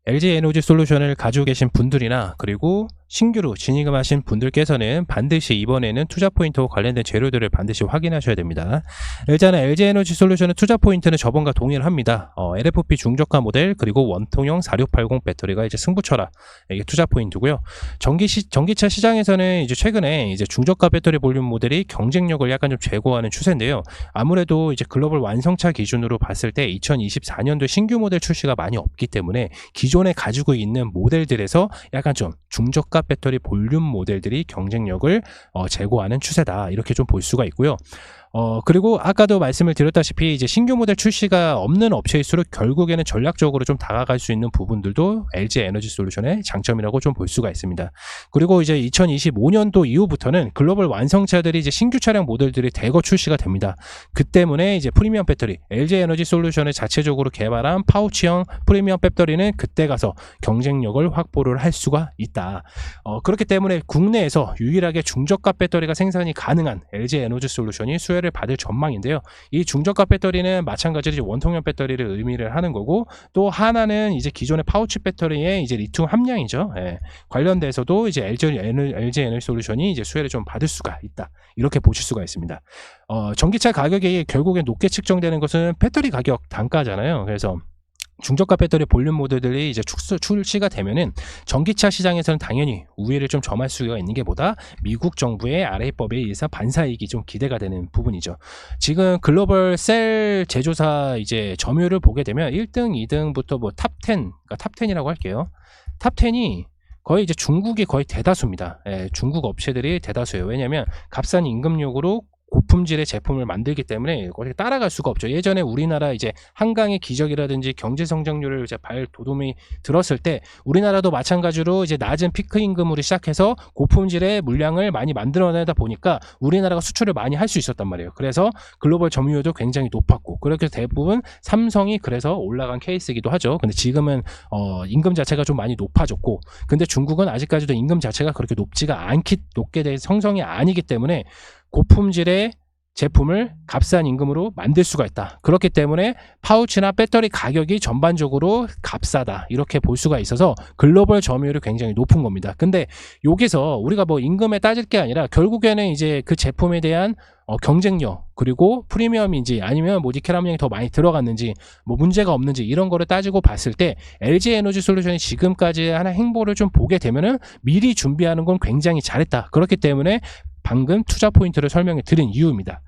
LG 에너지 솔루션을 가지고 계신 분들이나 그리고 신규로 진입하신 분들께서는 반드시 이번에는 투자 포인트와 관련된 재료들을 반드시 확인하셔야 됩니다. 일단은 LG 에너지 솔루션의 투자 포인트는 저번과 동일합니다. LFP 중저가 모델 그리고 원통형 4680 배터리가 이제 승부처라 이게 투자 포인트고요. 전기차 시장에서는 이제 최근에 이제 중저가 배터리 볼륨 모델이 경쟁력을 약간 좀 제고하는 추세인데요. 아무래도 이제 글로벌 완성차 기준으로 봤을 때 2024년도 신규 모델 출시가 많이 없기 때문에 기존에 가지고 있는 모델들에서 약간 좀 중저가 배터리 볼륨 모델들이 경쟁력을 제고하는 추세다, 이렇게 좀 볼 수가 있고요. 그리고 아까도 말씀을 드렸다시피 이제 신규 모델 출시가 없는 업체일수록 결국에는 전략적으로 좀 다가갈 수 있는 부분들도 LG 에너지 솔루션의 장점이라고 좀 볼 수가 있습니다. 그리고 이제 2025년도 이후부터는 글로벌 완성차들이 이제 신규 차량 모델들이 대거 출시가 됩니다. 그 때문에 이제 프리미엄 배터리, LG 에너지 솔루션을 자체적으로 개발한 파우치형 프리미엄 배터리는 그때 가서 경쟁력을 확보를 할 수가 있다. 그렇기 때문에 국내에서 유일하게 중저가 배터리가 생산이 가능한 LG 에너지 솔루션이 수혜를 받을 전망인데요. 이 중저가 배터리는 마찬가지로 원통형 배터리를 의미를 하는 거고, 또 하나는 이제 기존의 파우치 배터리의 이제 리튬 함량이죠. 관련돼서도 이제 LG 에너지 솔루션이 이제 수혜를 좀 받을 수가 있다, 이렇게 보실 수가 있습니다. 전기차 가격이 결국에 높게 측정되는 것은 배터리 가격 단가잖아요. 그래서 중저가 배터리 볼륨 모델들이 이제 출시가 되면은 전기차 시장에서는 당연히 우위를 좀 점할 수가 있는 게 뭐다? 미국 정부의 RA법에 의해서 반사이익이 좀 기대가 되는 부분이죠. 지금 글로벌 셀 제조사 이제 점유율을 보게 되면 1등, 2등부터 뭐 탑 10, 그러니까 탑 10이라고 할게요. 탑 10이 거의 이제 중국이 거의 대다수입니다. 중국 업체들이 대다수예요. 왜냐하면 값싼 임금력으로 고품질의 제품을 만들기 때문에 거기 따라갈 수가 없죠. 예전에 우리나라 이제 한강의 기적이라든지 경제 성장률을 이제 발돋움이 들었을 때 우리나라도 마찬가지로 이제 낮은 피크 임금으로 시작해서 고품질의 물량을 많이 만들어내다 보니까 우리나라가 수출을 많이 할 수 있었단 말이에요. 그래서 글로벌 점유율도 굉장히 높았고, 그렇게 대부분 삼성이 그래서 올라간 케이스이기도 하죠. 근데 지금은 임금 자체가 좀 많이 높아졌고, 근데 중국은 아직까지도 임금 자체가 그렇게 높게 될 성성이 아니기 때문에 고품질의 제품을 값싼 임금으로 만들 수가 있다. 그렇기 때문에 파우치나 배터리 가격이 전반적으로 값싸다, 이렇게 볼 수가 있어서 글로벌 점유율이 굉장히 높은 겁니다. 근데 여기서 우리가 뭐 임금에 따질 게 아니라 결국에는 이제 그 제품에 대한 경쟁력, 그리고 프리미엄인지 아니면 뭐 니켈 함량이 더 많이 들어갔는지 뭐 문제가 없는지 이런 거를 따지고 봤을 때 LG 에너지 솔루션이 지금까지 하는 행보를 좀 보게 되면은 미리 준비하는 건 굉장히 잘했다. 그렇기 때문에 방금 투자 포인트를 설명해 드린 이유입니다.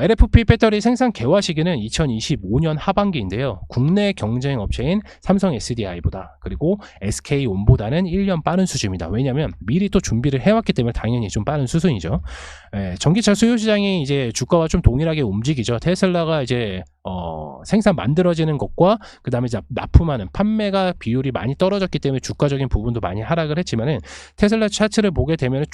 LFP 배터리 생산 개화 시기는 2025년 하반기인데요. 국내 경쟁 업체인 삼성 SDI보다 그리고 SK온보다는 1년 빠른 수준입니다. 왜냐하면 미리 또 준비를 해왔기 때문에 당연히 좀 빠른 수준이죠. 전기차 수요 시장이 이제 주가와 좀 동일하게 움직이죠. 테슬라가 이제 생산 만들어지는 것과 그 다음에 이제 납품하는 판매가 비율이 많이 떨어졌기 때문에 주가적인 부분도 많이 하락을 했지만은 테슬라 차트를 보게 되면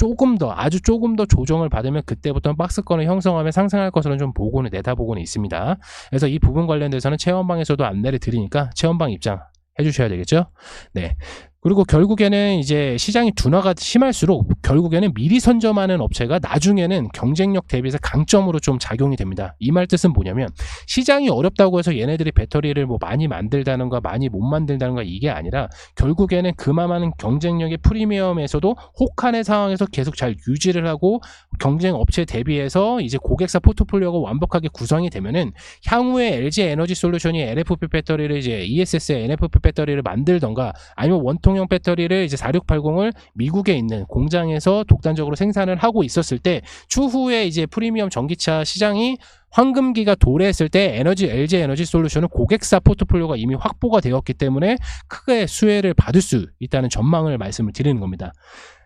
아주 조금 더 조정을 받으면 그때부터 박스권을 형성하며 상승할 것으로 좀 내다보고는 있습니다. 그래서 이 부분 관련돼서는 체험방에서도 안내를 드리니까 체험방 입장 해주셔야 되겠죠. 네. 그리고 결국에는 이제 시장이 둔화가 심할수록 결국에는 미리 선점하는 업체가 나중에는 경쟁력 대비해서 강점으로 좀 작용이 됩니다. 이 말 뜻은 뭐냐면 시장이 어렵다고 해서 얘네들이 배터리를 뭐 많이 만들다는가 많이 못 만들다는가 이게 아니라 결국에는 그만한 경쟁력의 프리미엄에서도 혹한의 상황에서 계속 잘 유지를 하고 경쟁 업체 대비해서 이제 고객사 포트폴리오가 완벽하게 구성이 되면은 향후에 LG 에너지 솔루션이 LFP 배터리를 이제 ESS의 NFP 배터리를 만들던가 아니면 원통형 배터리를 이제 4680을 미국에 있는 공장에서 독단적으로 생산을 하고 있었을 때 추후에 이제 프리미엄 전기차 시장이 황금기가 도래했을 때 LG 에너지 솔루션은 고객사 포트폴리오가 이미 확보가 되었기 때문에 크게 수혜를 받을 수 있다는 전망을 말씀을 드리는 겁니다.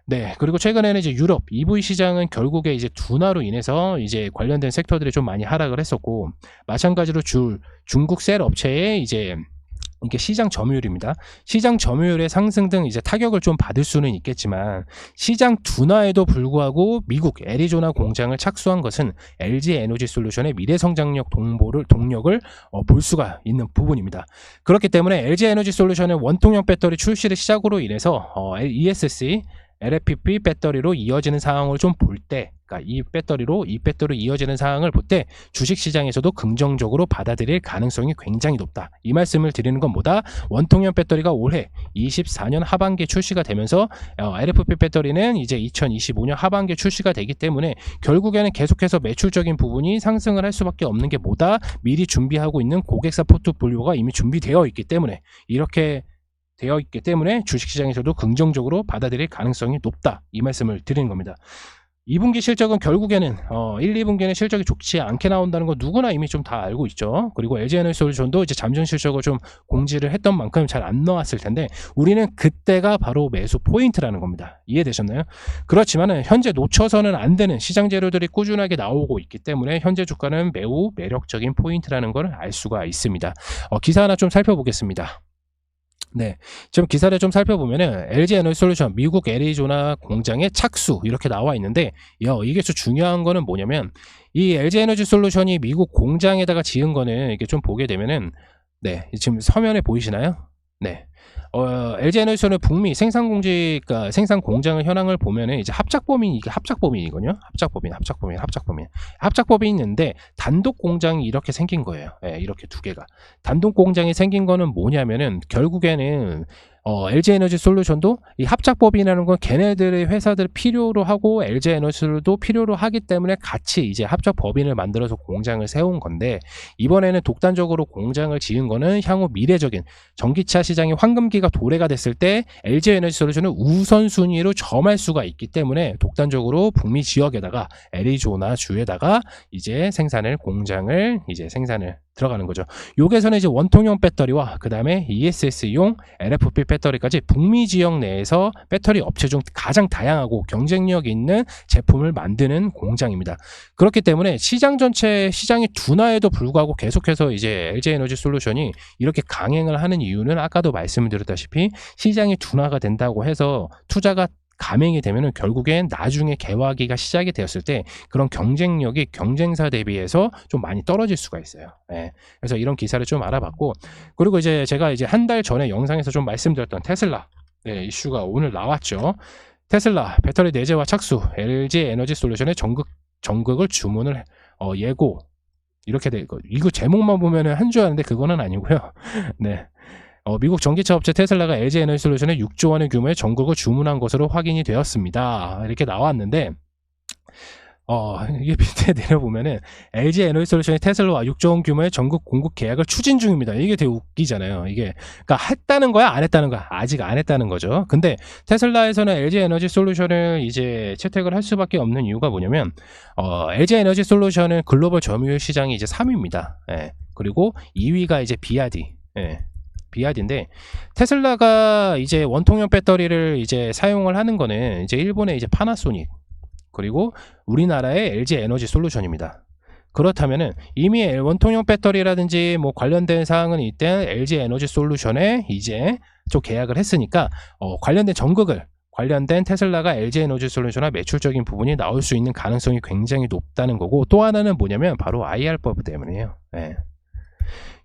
네, 그리고 최근에는 이제 유럽 EV 시장은 결국에 이제 둔화로 인해서 이제 관련된 섹터들이 좀 많이 하락을 했었고, 마찬가지로 중국 셀 업체의 이제 이게 시장 점유율입니다. 시장 점유율의 상승 등 이제 타격을 좀 받을 수는 있겠지만 시장 둔화에도 불구하고 미국 애리조나 공장을 착수한 것은 LG 에너지 솔루션의 미래 성장력 동력을 볼 수가 있는 부분입니다. 그렇기 때문에 LG 에너지 솔루션의 원통형 배터리 출시를 시작으로 인해서 ESS LFP 배터리로 이어지는 상황을 좀 볼 때, 그러니까 이 배터리로 이어지는 상황을 볼 때 주식시장에서도 긍정적으로 받아들일 가능성이 굉장히 높다. 이 말씀을 드리는 건 뭐다? 원통형 배터리가 올해 24년 하반기에 출시가 되면서 LFP 배터리는 이제 2025년 하반기에 출시가 되기 때문에 결국에는 계속해서 매출적인 부분이 상승을 할 수밖에 없는 게 뭐다? 미리 준비하고 있는 고객사 포트폴리오가 이미 준비되어 있기 때문에 이렇게 되어 있기 때문에 주식시장에서도 긍정적으로 받아들일 가능성이 높다. 이 말씀을 드리는 겁니다. 2분기 실적은 결국에는 1, 2분기에는 실적이 좋지 않게 나온다는 거 누구나 이미 좀 다 알고 있죠. 그리고 LG에너지솔루션도 이제 잠정 실적을 좀 공지를 했던 만큼 잘 안 나왔을 텐데 우리는 그때가 바로 매수 포인트라는 겁니다. 이해되셨나요? 그렇지만은 현재 놓쳐서는 안 되는 시장 재료들이 꾸준하게 나오고 있기 때문에 현재 주가는 매우 매력적인 포인트라는 걸 알 수가 있습니다. 기사 하나 좀 살펴보겠습니다. 네, 지금 기사를 좀 살펴보면은 LG에너지솔루션 미국 애리조나 공장의 착수 이렇게 나와 있는데 이게 좀 중요한 거는 뭐냐면 이 LG에너지솔루션이 미국 공장에다가 지은 거는 이렇게 좀 보게 되면은 네, 지금 서면에 보이시나요? 네. LG에너지솔루션의 북미 생산 공장의 현황을 보면은 이제 이게 합작법인이거든요. 합작법인이 있는데 단독 공장이 이렇게 생긴 거예요. 네, 이렇게 두 개가. 단독 공장이 생긴 거는 뭐냐면은 결국에는 LG에너지솔루션도 이 합작법인이라는 건 걔네들의 회사들을 필요로 하고 LG에너지도 필요로 하기 때문에 같이 이제 합작법인을 만들어서 공장을 세운 건데 이번에는 독단적으로 공장을 지은 거는 향후 미래적인 전기차 시장의 황금기가 도래가 됐을 때 LG에너지솔루션은 우선순위로 점할 수가 있기 때문에 독단적으로 북미 지역에다가 애리조나 주에다가 이제 공장을 들어가는 거죠. 여기에서는 이제 원통형 배터리와 그 다음에 ESS용 LFP 배터리까지 북미 지역 내에서 배터리 업체 중 가장 다양하고 경쟁력 있는 제품을 만드는 공장입니다. 그렇기 때문에 시장의 둔화에도 불구하고 계속해서 이제 LG에너지솔루션이 이렇게 강행을 하는 이유는 아까도 말씀드렸다시피 시장이 둔화가 된다고 해서 투자가 감행이 되면은 결국엔 나중에 개화기가 시작이 되었을 때 그런 경쟁력이 경쟁사 대비해서 좀 많이 떨어질 수가 있어요. 네. 그래서 이런 기사를 좀 알아봤고 그리고 이제 제가 이제 한 달 전에 영상에서 좀 말씀드렸던 테슬라 이슈가 오늘 나왔죠. 테슬라 배터리 내재화 착수 LG에너지솔루션의 전극을 주문을 예고 이렇게 돼 있고 이거 제목만 보면은 한 줄 아는데 그거는 아니고요. 네. 미국 전기차 업체 테슬라가 LG에너지솔루션에 6조 원의 규모의 전극을 주문한 것으로 확인이 되었습니다. 이렇게 나왔는데 이게 밑에 내려보면은 LG에너지솔루션이 테슬라와 6조 원 규모의 전극 공급 계약을 추진 중입니다. 이게 되게 웃기잖아요. 이게 그러니까 했다는 거야, 안 했다는 거야? 아직 안 했다는 거죠. 근데 테슬라에서는 LG에너지솔루션을 이제 채택을 할 수밖에 없는 이유가 뭐냐면 LG에너지솔루션은 글로벌 점유율 시장이 이제 3위입니다. 예. 그리고 2위가 이제 비아디. 예. 비아디인데 테슬라가 이제 원통형 배터리를 이제 사용을 하는 거는 이제 일본의 이제 파나소닉 그리고 우리나라의 LG에너지솔루션입니다. 그렇다면은 이미 원통형 배터리라든지 뭐 관련된 사항은 이때 LG에너지솔루션에 이제 좀 계약을 했으니까 관련된 테슬라가 LG에너지솔루션과 매출적인 부분이 나올 수 있는 가능성이 굉장히 높다는 거고 또 하나는 뭐냐면 바로 IR법 때문이에요. 네.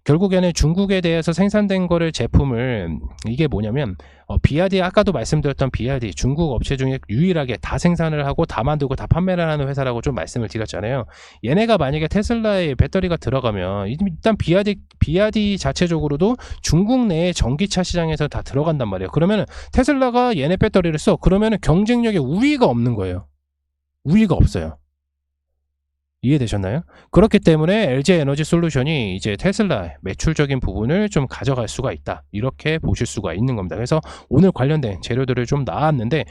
결국에는 중국에 대해서 생산된 거를 제품을 이게 뭐냐면 비아디 아까도 말씀드렸던 비아디 중국 업체 중에 유일하게 다 생산을 하고 다 만들고 다 판매를 하는 회사라고 좀 말씀을 드렸잖아요. 얘네가 만약에 테슬라에 배터리가 들어가면 일단 비아디 자체적으로도 중국 내의 전기차 시장에서 다 들어간단 말이에요. 그러면 테슬라가 얘네 배터리를 써 그러면 경쟁력에 우위가 없는 거예요. 우위가 없어요. 이해되셨나요? 그렇기 때문에 LG에너지솔루션이 이제 테슬라의 매출적인 부분을 좀 가져갈 수가 있다. 이렇게 보실 수가 있는 겁니다. 그래서 오늘 관련된 재료들을 좀 나왔는데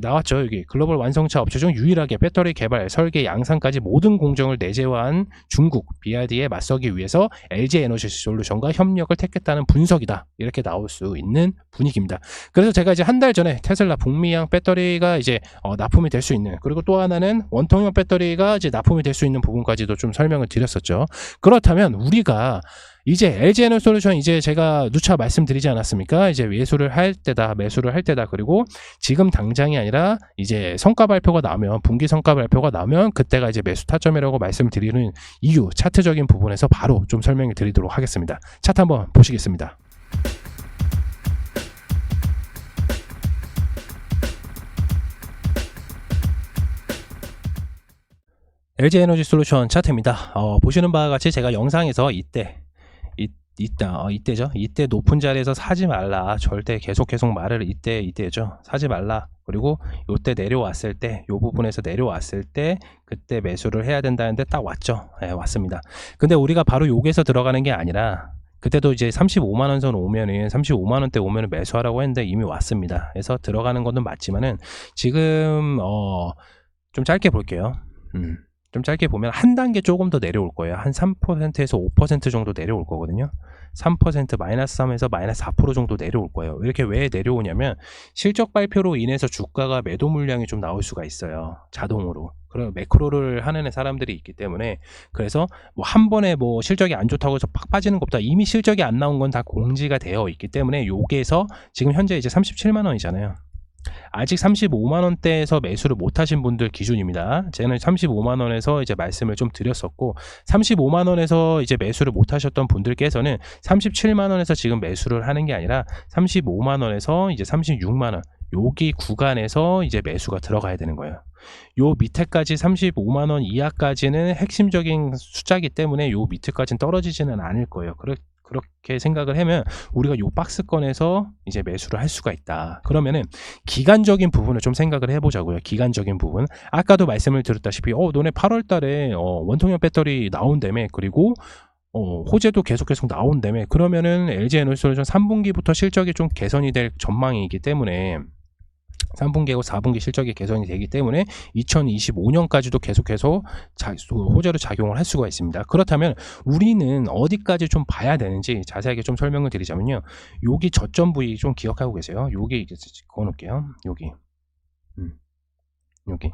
나왔죠. 여기 글로벌 완성차 업체 중 유일하게 배터리 개발, 설계, 양산까지 모든 공정을 내재화한 중국 비아디에 맞서기 위해서 LG에너지솔루션과 협력을 택했다는 분석이다. 이렇게 나올 수 있는 분위기입니다. 그래서 제가 이제 한 달 전에 테슬라 북미향 배터리가 이제 납품이 될 수 있는 그리고 또 하나는 원통형 배터리가 이제 납품이 될 수 있는 부분까지도 좀 설명을 드렸었죠. 그렇다면 우리가 이제 LG에너지솔루션 이제 제가 누차 말씀드리지 않았습니까? 이제 매수를 할 때다. 그리고 지금 당장이 아니라 이제 성과 발표가 나오면 분기 성과 발표가 나오면 그때가 이제 매수 타점이라고 말씀드리는 이유 차트적인 부분에서 바로 좀 설명을 드리도록 하겠습니다. 차트 한번 보시겠습니다. LG에너지 솔루션 차트입니다. 보시는 바와 같이 제가 영상에서 이때 높은 자리에서 사지 말라, 절대 계속 말을 이때죠, 사지 말라. 그리고 요때 내려왔을 때, 요 부분에서 내려왔을 때 그때 매수를 해야 된다는데 딱 왔죠. 네, 왔습니다. 근데 우리가 바로 여기서 들어가는 게 아니라, 그때도 이제 35만원 선 오면은 35만원대 오면은 매수하라고 했는데 이미 왔습니다. 그래서 들어가는 것은 맞지만은 지금 좀 짧게 볼게요. 좀 짧게 보면 한 단계 조금 더 내려올 거예요. 한 3%에서 5% 정도 내려올 거거든요. 3% 마이너스 3에서 마이너스 4% 정도 내려올 거예요. 이렇게 왜 내려오냐면 실적 발표로 인해서 주가가 매도 물량이 좀 나올 수가 있어요. 자동으로. 그런 매크로를 하는 사람들이 있기 때문에, 그래서 뭐 한 번에 뭐 실적이 안 좋다고 해서 팍 빠지는 것보다 이미 실적이 안 나온 건 다 공지가 되어 있기 때문에, 요게서 지금 현재 이제 37만 원이잖아요. 아직 35만원대에서 매수를 못하신 분들 기준입니다. 저는 35만원에서 이제 말씀을 좀 드렸었고, 35만원에서 이제 매수를 못하셨던 분들께서는 37만원에서 지금 매수를 하는 게 아니라 35만원에서 이제 36만원, 여기 구간에서 이제 매수가 들어가야 되는 거예요. 요 밑에까지 35만원 이하까지는 핵심적인 숫자이기 때문에 요 밑에까지는 떨어지지는 않을 거예요. 그렇게 생각을 하면 우리가 요 박스권에서 이제 매수를 할 수가 있다. 그러면은 기간적인 부분을 좀 생각을 해보자고요. 기간적인 부분. 아까도 말씀을 드렸다시피 너네 8월 달에 원통형 배터리 나온다며, 그리고 호재도 계속 나온다며. 그러면은 LG에너지솔루션 3분기부터 실적이 좀 개선이 될 전망이기 때문에, 3분기하고 4분기 실적이 개선이 되기 때문에 2025년까지도 계속해서 호재로 작용을 할 수가 있습니다. 그렇다면 우리는 어디까지 좀 봐야 되는지 자세하게 좀 설명을 드리자면요. 여기 저점 부위 좀 기억하고 계세요. 여기 그어 놓을게요. 여기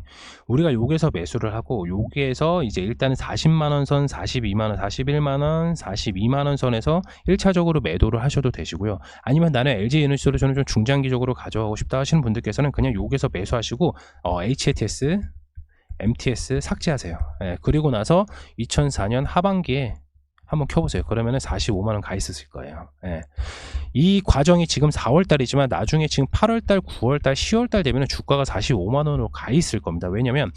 우리가 여기서 매수를 하고, 여기에서 이제 일단은 40만원 선, 42만원, 41만원, 42만원 선에서 1차적으로 매도를 하셔도 되시고요. 아니면 나는 LG에너지솔루션을 좀 중장기적으로 가져가고 싶다 하시는 분들께서는 그냥 여기서 매수하시고 HATS, MTS 삭제하세요. 그리고 나서 2004년 하반기에 한번 켜보세요. 그러면은 45만원 가 있으실 거예요. 이 과정이 지금 4월달이지만 나중에 지금 8월달, 9월달, 10월달 되면 주가가 45만원으로 가 있을 겁니다. 왜냐면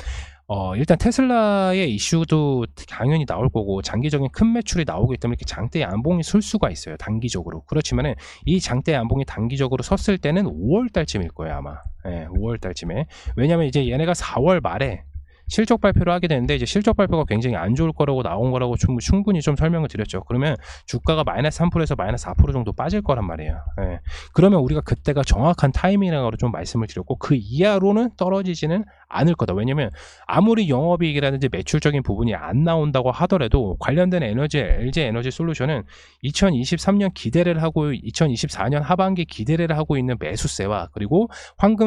일단 테슬라의 이슈도 당연히 나올 거고, 장기적인 큰 매출이 나오기 때문에 이렇게 장대 양봉이 설 수가 있어요. 단기적으로. 그렇지만은 이 장대 양봉이 단기적으로 섰을 때는 5월달쯤일 거예요, 아마. 5월달쯤에. 왜냐면 이제 얘네가 4월 말에 실적 발표를 하게 되는데, 이제 실적 발표가 굉장히 안 좋을 거라고 나온 거라고 충분히 좀 설명을 드렸죠. 그러면 주가가 마이너스 3%에서 마이너스 4% 정도 빠질 거란 말이에요. 그러면 우리가 그때가 정확한 타이밍이라고 좀 말씀을 드렸고, 그 이하로는 떨어지지는 않을 거다. 왜냐면 아무리 영업이익이라든지 매출적인 부분이 안 나온다고 하더라도 관련된 LG 에너지 솔루션은 2023년 기대를 하고 2024년 하반기 기대를 하고 있는 매수세와, 그리고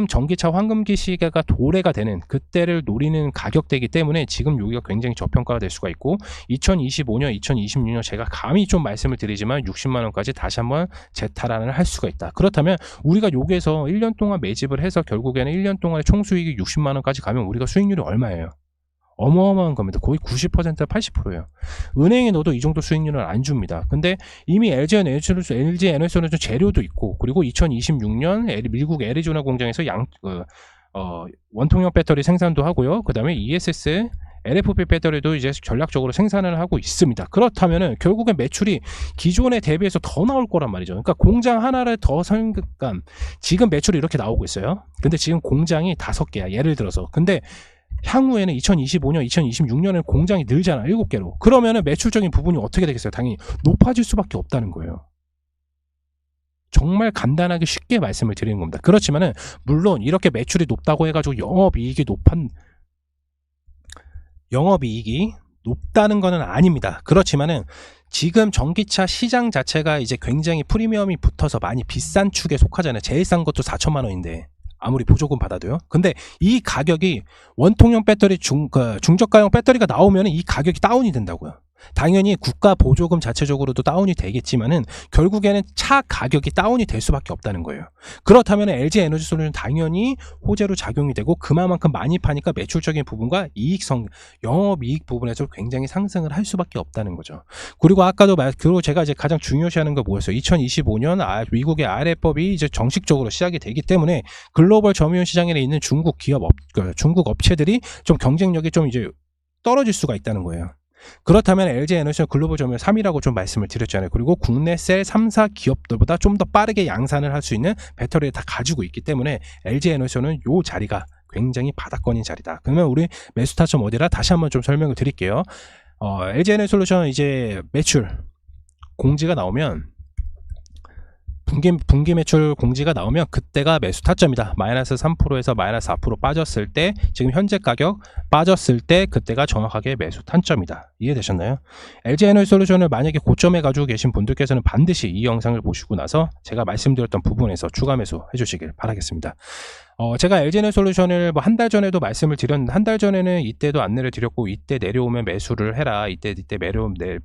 전기차 황금기 시기가 도래가 되는 그때를 노리는 가격대이기 때문에 지금 여기가 굉장히 저평가가 될 수가 있고, 2025년, 2026년 제가 감히 좀 말씀을 드리지만 60만원까지 다시 한번 재탈환을 할 수가 있다. 그렇다면 우리가 여기에서 1년 동안 매집을 해서 결국에는 1년 동안의 총수익이 60만원까지 가면 우리가 수익률이 얼마예요? 어마어마한 겁니다. 거의 90%, 80%예요. 은행에 넣어도 이 정도 수익률은 안 줍니다. 근데 이미 LG에너지솔루션 재료도 있고, 그리고 2026년 미국 애리조나 공장에서 원통형 배터리 생산도 하고요. 그 다음에 ESS, LFP 배터리도 이제 전략적으로 생산을 하고 있습니다. 그렇다면은 결국엔 매출이 기존에 대비해서 더 나올 거란 말이죠. 그러니까 공장 하나를 더 지금 매출이 이렇게 나오고 있어요. 근데 지금 공장이 5개야. 예를 들어서. 근데 향후에는 2025년, 2026년에 공장이 늘잖아. 7개로. 그러면은 매출적인 부분이 어떻게 되겠어요? 당연히 높아질 수밖에 없다는 거예요. 정말 간단하게 쉽게 말씀을 드리는 겁니다. 그렇지만은 물론 이렇게 매출이 높다고 해가지고 영업이익이 높다는 것은 아닙니다. 그렇지만은 지금 전기차 시장 자체가 이제 굉장히 프리미엄이 붙어서 많이 비싼 축에 속하잖아요. 제일 싼 것도 4천만 원인데 아무리 보조금 받아도요. 근데 이 가격이 원통형 배터리 중저가형 배터리가 나오면 이 가격이 다운이 된다고요. 당연히 국가 보조금 자체적으로도 다운이 되겠지만은 결국에는 차 가격이 다운이 될 수밖에 없다는 거예요. 그렇다면 LG 에너지 솔루션 당연히 호재로 작용이 되고, 그만큼 많이 파니까 매출적인 부분과 영업이익 부분에서 굉장히 상승을 할 수밖에 없다는 거죠. 그리고 그리고 제가 이제 가장 중요시하는 거 뭐였어요? 2025년 미국의 RF법이 이제 정식적으로 시작이 되기 때문에 글로벌 점유율 시장에 있는 중국 업체들이 좀 경쟁력이 좀 이제 떨어질 수가 있다는 거예요. 그렇다면 LG에너지는 글로벌 점유율 3위라고 좀 말씀을 드렸잖아요. 그리고 국내 셀 3사 기업들보다 좀 더 빠르게 양산을 할 수 있는 배터리를 다 가지고 있기 때문에 LG에너지는 요 자리가 굉장히 바닥권인 자리다. 그러면 우리 매수 타점 어디라 다시 한번 좀 설명을 드릴게요. LG에너지솔루션 이제 매출 공지가 나오면 분기 매출 공지가 나오면 그때가 매수 타점이다. 마이너스 3%에서 마이너스 4% 빠졌을 때 지금 현재 가격 빠졌을 때 그때가 정확하게 매수 타점이다. 이해되셨나요? LG에너지솔루션을 만약에 고점에 가지고 계신 분들께서는 반드시 이 영상을 보시고 나서 제가 말씀드렸던 부분에서 추가 매수 해주시길 바라겠습니다. 제가 LG에너지솔루션을 뭐 한 달 전에도 말씀을 드렸는데 한 달 전에는 이때도 안내를 드렸고 이때 내려오면 매수를 해라 이때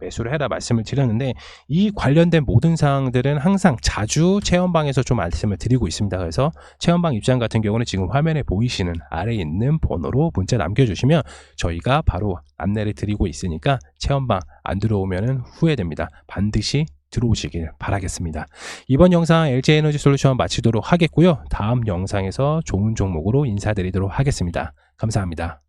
매수를 해라 말씀을 드렸는데 이 관련된 모든 사항들은 항상 자주 체험방에서 좀 말씀을 드리고 있습니다. 그래서 체험방 입장 같은 경우는 지금 화면에 보이시는 아래에 있는 번호로 문자 남겨주시면 저희가 바로 안내를 드리고 있으니까 체험방 안 들어오면 후회됩니다. 반드시 들어오시길 바라겠습니다. 이번 영상 LG에너지솔루션 마치도록 하겠고요. 다음 영상에서 좋은 종목으로 인사드리도록 하겠습니다. 감사합니다.